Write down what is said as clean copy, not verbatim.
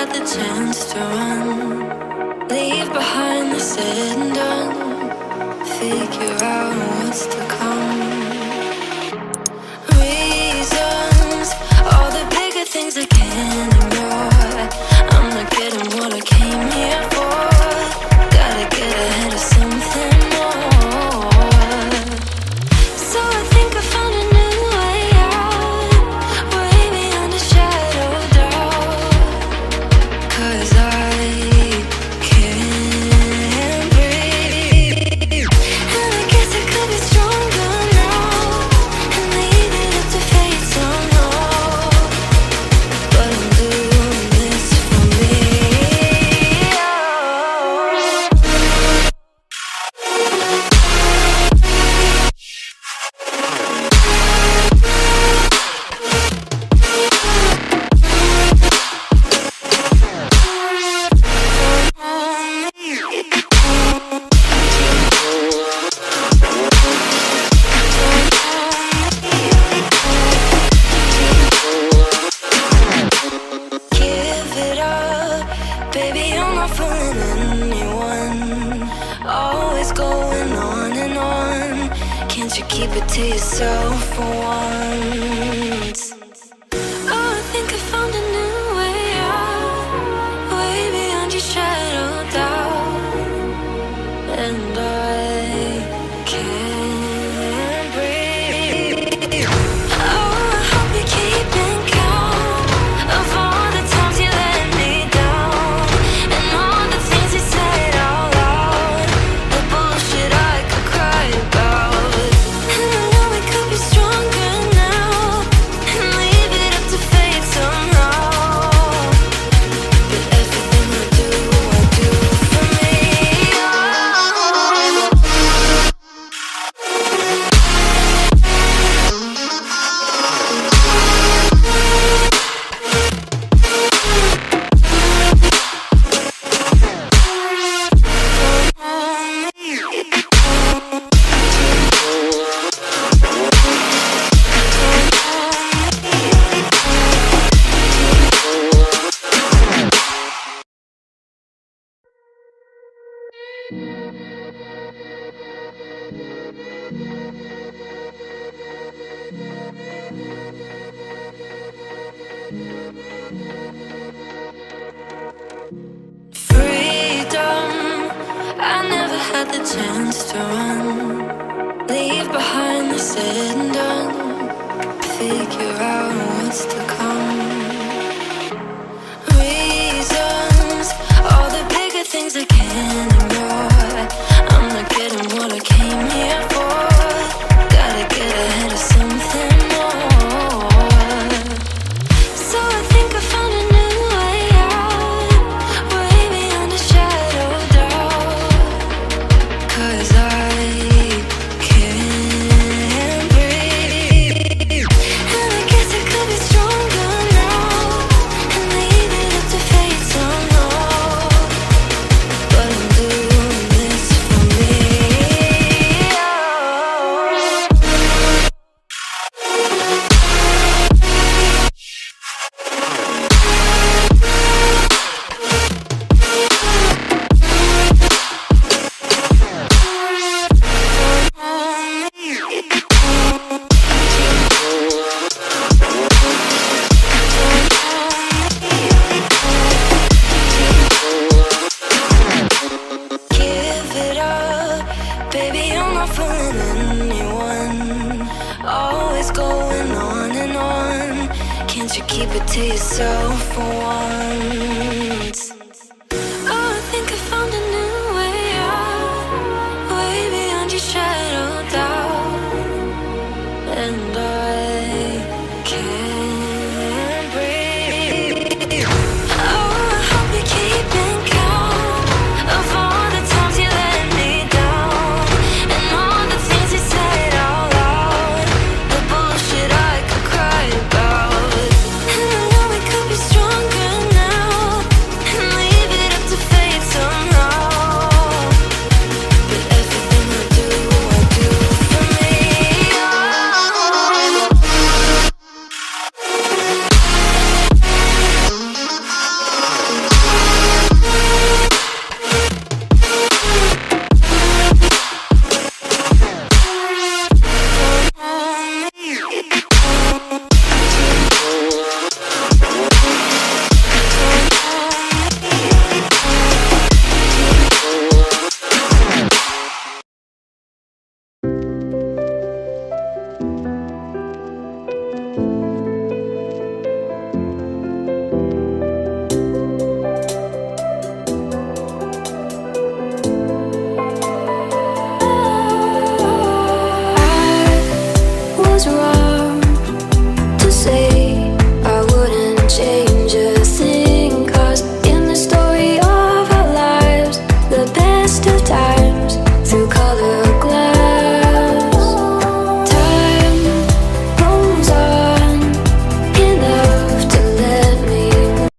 The chance to run, leave behind the said and done, figure out what's to come. Reasons, all the bigger things I can ignore. I'm not getting what I came here for. Gotta get ahead of something more. So I think I found a new way out, way beyond a shadow of doubt. 'Cause I can't breathe, and I guess I could be stronger now and leave it up to fate somehow. But I'm doing this for me. Give it up, baby, I'm not fooling anyone. Always going on and on. Can't you keep it to yourself for once? Oh, I think I found a new way out, way beyond your shadow of doubt. And I can't breathe. Oh, I hope you're keeping count of all the times you let me down, and all the things you said out loud, the bullshit I could cry about. And I know we could be stronger now and leave it up to fate somehow. But everything I do for me. Freedom, I never had the chance to run, leave behind the said and done, figure out what's to come. Reasons, all the bigger things I can't ignore. I'm not getting what I came here for. Gotta get ahead of something more. So I think I found a new way out, way beyond a shadow of doubt. 'Cause I can't breathe, and I guess I could be stronger now and leave it up to fate somehow. But I'm doing this for me. Give it up, baby, I'm not fooling anyone. Always going on and on. Can't you keep it to yourself for once?